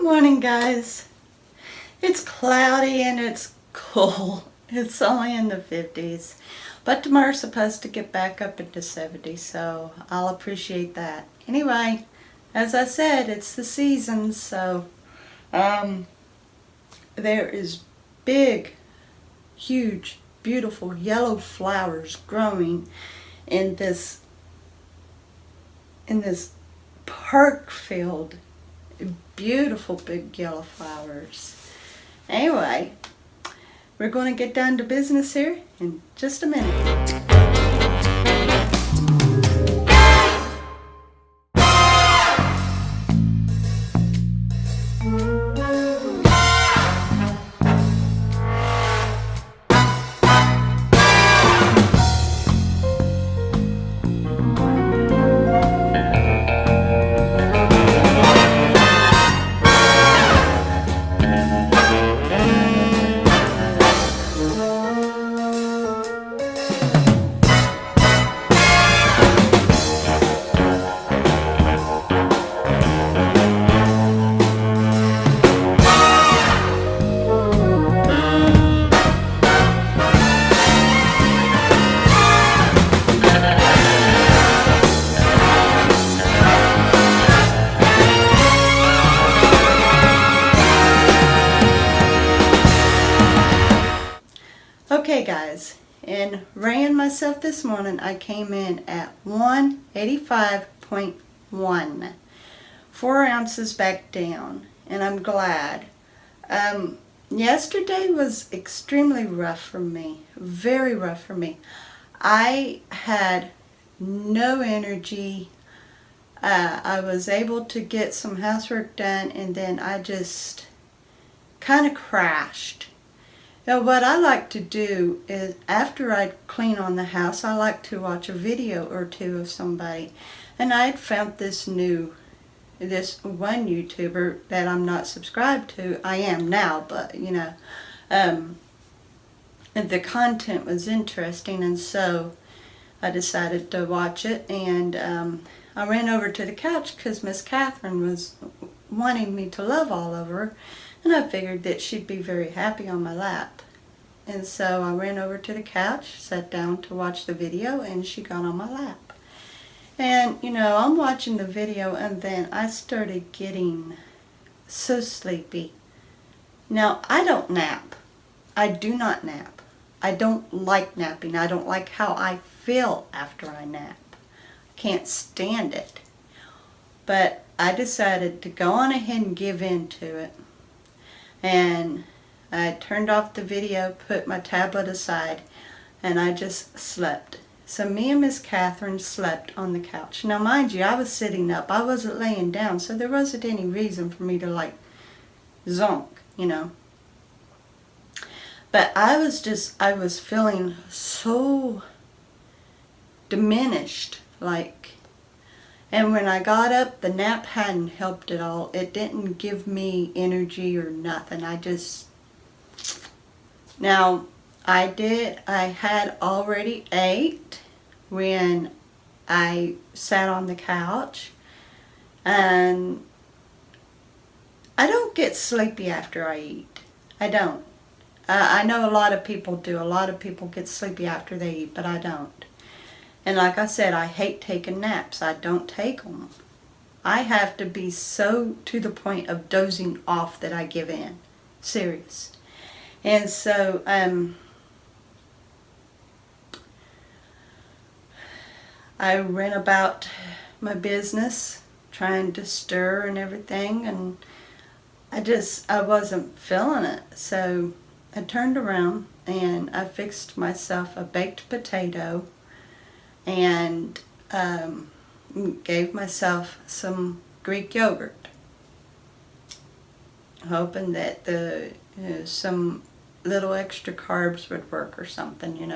Morning, guys. It's cloudy and it's cool. It's only in the 50s, but tomorrow's supposed to get back up into 70, so I'll appreciate that. Anyway, as I said, it's the season, so there is big, huge, beautiful yellow flowers growing in this park field. Beautiful big yellow flowers. Anyway, we're going to get down to business here in just a minute. Okay, guys, in weighing myself this morning, I came in at 185.1, 4 ounces back down, and I'm glad. Yesterday was extremely rough for me, very rough for me. I had no energy. I was able to get some housework done, and then I just kind of crashed. Now, what I like to do is, after I clean on the house, I like to watch a video or two of somebody. And I had found this one YouTuber that I'm not subscribed to. I am now, but, and the content was interesting, and so I decided to watch it. And I ran over to the couch because Miss Catherine was wanting me to love all over her. And I figured that she'd be very happy on my lap. And so I ran over to the couch, sat down to watch the video, and she got on my lap. And, I'm watching the video, and then I started getting so sleepy. Now, I don't nap. I do not nap. I don't like napping. I don't like how I feel after I nap. I can't stand it. But I decided to go on ahead and give in to it. And I turned off the video, put my tablet aside, and I just slept. So me and Miss Catherine slept on the couch. Now, mind you, I was sitting up. I wasn't laying down, so there wasn't any reason for me to, zonk, But I was feeling so diminished, and when I got up, the nap hadn't helped at all. It didn't give me energy or nothing. Now, I had already ate when I sat on the couch. And I don't get sleepy after I eat. I don't. I know a lot of people do. A lot of people get sleepy after they eat, but I don't. And like I said, I hate taking naps. I don't take them. I have to be so to the point of dozing off that I give in. Serious. And so, I ran about my business, trying to stir and everything, and I wasn't feeling it. So I turned around and I fixed myself a baked potato and gave myself some Greek yogurt, hoping that some little extra carbs would work or something,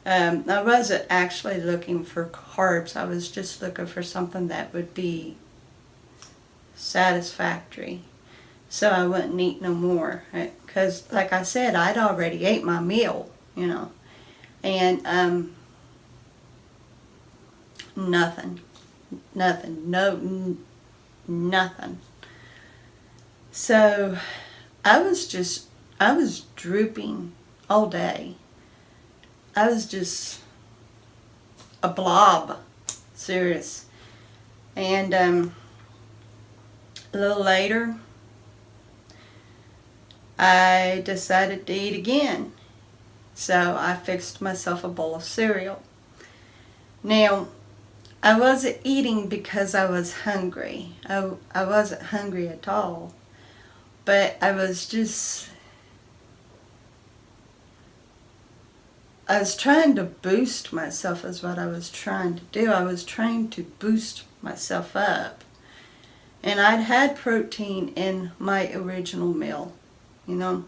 I wasn't actually looking for carbs. I was just looking for something that would be satisfactory, so I wouldn't eat no more. Because, like I said, I'd already ate my meal, and nothing. Nothing. So I was drooping all day. I was just a blob, serious. And a little later, I decided to eat again. So I fixed myself a bowl of cereal. Now, I wasn't eating because I was hungry. I wasn't hungry at all. But I was trying to boost myself is what I was trying to do. I was trying to boost myself up. And I'd had protein in my original meal. You know,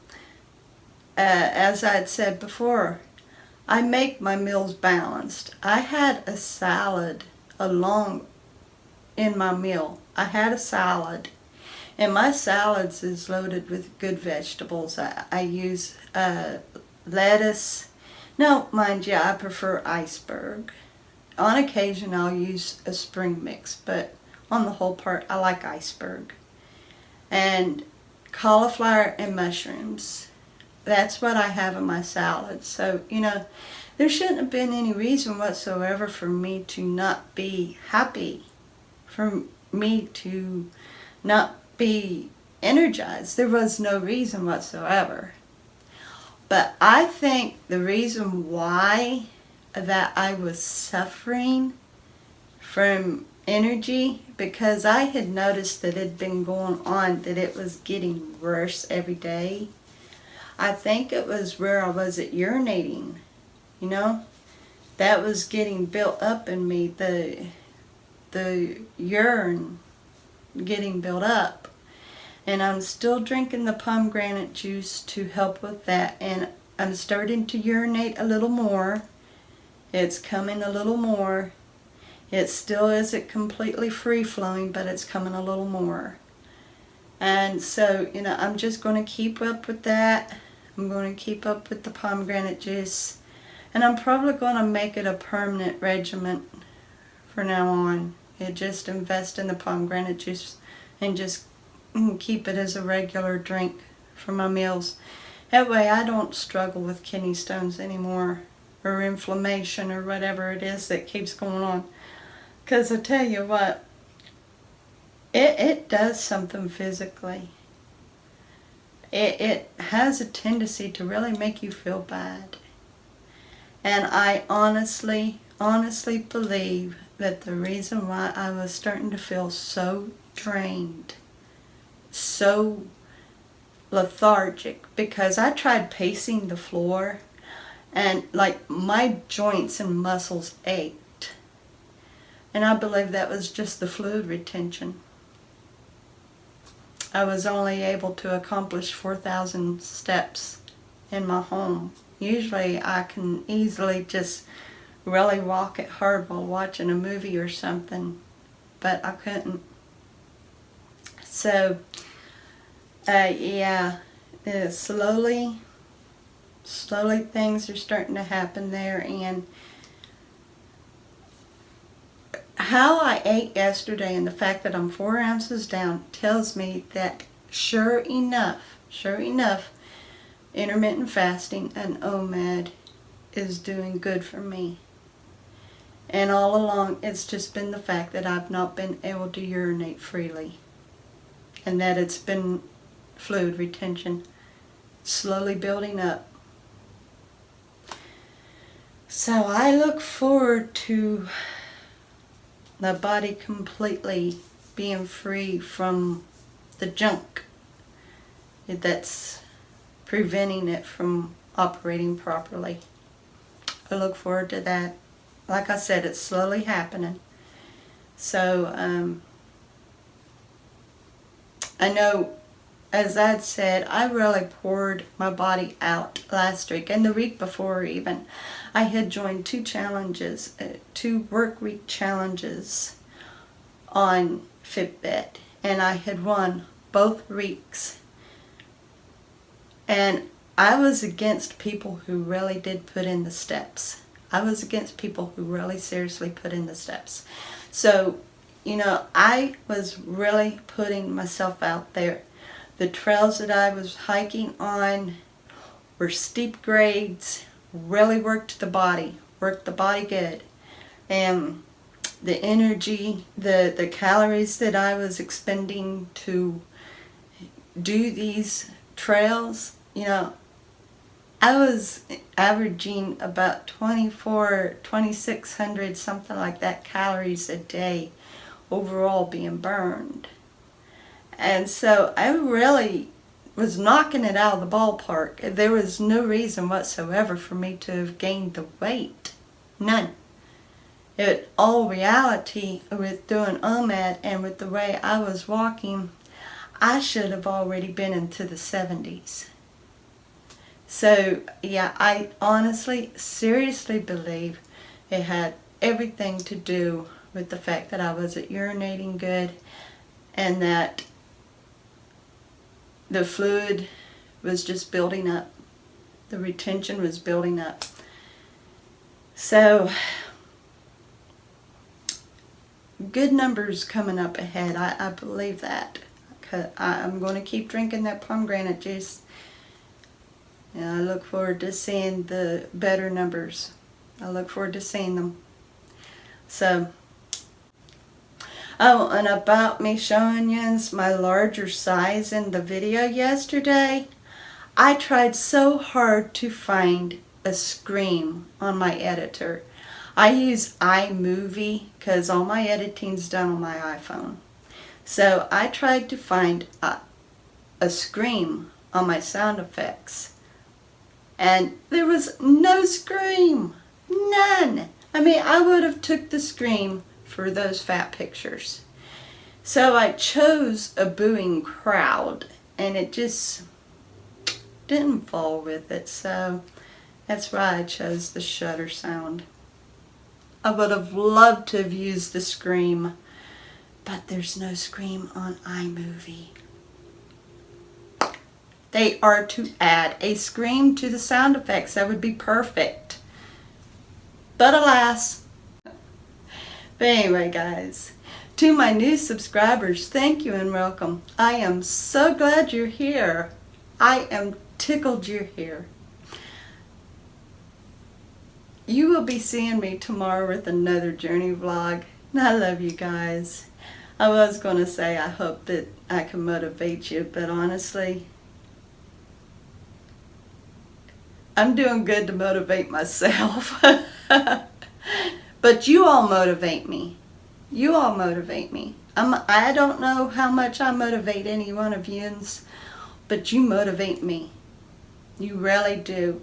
as I'd said before, I make my meals balanced. I had a salad along in my meal. I had a salad. And my salads is loaded with good vegetables. I use lettuce. Now, mind you, I prefer iceberg. On occasion, I'll use a spring mix, but on the whole part, I like iceberg. And cauliflower and mushrooms. That's what I have in my salad. So, there shouldn't have been any reason whatsoever for me to not be happy, for me to not be energized. There was no reason whatsoever. But I think the reason why that I was suffering from energy, because I had noticed that it had been going on, that it was getting worse every day. I think it was where I was at urinating, that was getting built up in me, the urine getting built up. And I'm still drinking the pomegranate juice to help with that. And I'm starting to urinate a little more. It's coming a little more. It still isn't completely free-flowing, but it's coming a little more. And so, I'm just going to keep up with that. I'm going to keep up with the pomegranate juice. And I'm probably going to make it a permanent regimen for now on. Just invest in the pomegranate juice and just keep it as a regular drink for my meals. That way I don't struggle with kidney stones anymore, or inflammation, or whatever it is that keeps going on. Because I tell you what, it does something physically. It has a tendency to really make you feel bad. And I honestly believe that the reason why I was starting to feel so drained, so lethargic, because I tried pacing the floor and like my joints and muscles ached. And I believe that was just the fluid retention. I was only able to accomplish 4,000 steps in my home. Usually I can easily just really walk it hard while watching a movie or something, but I couldn't. So, slowly things are starting to happen there. And how I ate yesterday and the fact that I'm 4 ounces down tells me that sure enough, intermittent fasting and OMAD is doing good for me. And all along, it's just been the fact that I've not been able to urinate freely. And that it's been fluid retention slowly building up. So I look forward to the body completely being free from the junk that's preventing it from operating properly. I look forward to that. Like I said, it's slowly happening. So, I know, as I'd said, I really poured my body out last week, and the week before even. I had joined 2 challenges, 2 work week challenges on Fitbit, and I had won both weeks. And I was against people who really did put in the steps. I was against people who really seriously put in the steps. So, I was really putting myself out there. The trails that I was hiking on were steep grades, really worked the body good. And the energy, the calories that I was expending to do these trails, I was averaging about 2,600, something like that, calories a day overall being burned. And so I really was knocking it out of the ballpark. There was no reason whatsoever for me to have gained the weight. None. In all reality, with doing OMAD and with the way I was walking, I should have already been into the 70s. So, yeah, I honestly, seriously believe it had everything to do with the fact that I wasn't urinating good and that the fluid was just building up. The retention was building up. So, good numbers coming up ahead. I believe that. I'm going to keep drinking that pomegranate juice. And I look forward to seeing the better numbers. I look forward to seeing them. So, oh, and about me showing you my larger size in the video yesterday, I tried so hard to find a scream on my editor. I use iMovie because all my editing's done on my iPhone. So I tried to find a scream on my sound effects. And there was no scream. None. I mean, I would have took the scream for those fat pictures. So I chose a booing crowd, and it just didn't fall with it. So that's why I chose the shutter sound. I would have loved to have used the scream, but there's no scream on iMovie. They are to add a scream to the sound effects. That would be perfect. But alas. But anyway, guys, to my new subscribers, thank you and welcome. I am so glad you're here. I am tickled you're here. You will be seeing me tomorrow with another journey vlog. And I love you guys. I was going to say I hope that I can motivate you, but honestly, I'm doing good to motivate myself. But you all motivate me. You all motivate me. I don't know how much I motivate any one of yous, but you motivate me. You really do.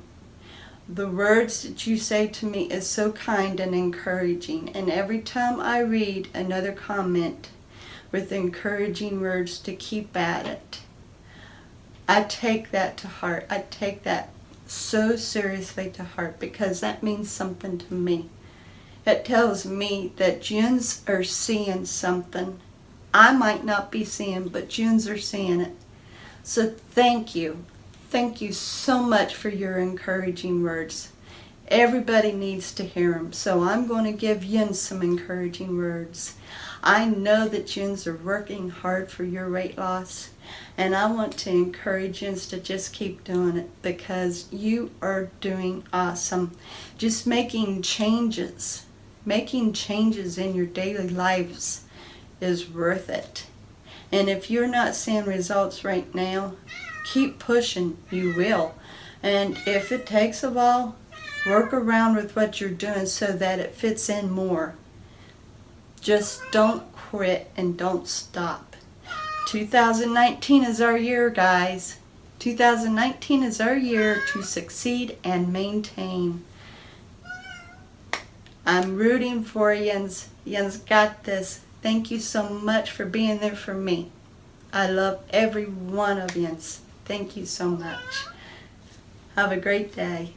The words that you say to me is so kind and encouraging, and every time I read another comment with encouraging words to keep at it, I take that to heart. I take that so seriously to heart because that means something to me. It tells me that yous are seeing something I might not be seeing, but yous are seeing it. So thank you. Thank you so much for your encouraging words. Everybody needs to hear them, so I'm going to give yous some encouraging words. I know that yous are working hard for your weight loss, and I want to encourage yous to just keep doing it because you are doing awesome. Just making changes in your daily lives is worth it. And if you're not seeing results right now, keep pushing. You will. And if it takes a while, work around with what you're doing so that it fits in more. Just don't quit and don't stop. 2019 is our year, guys. 2019 is our year to succeed and maintain. I'm rooting for yous. Yous got this. Thank you so much for being there for me. I love every one of yous. Thank you so much. Have a great day.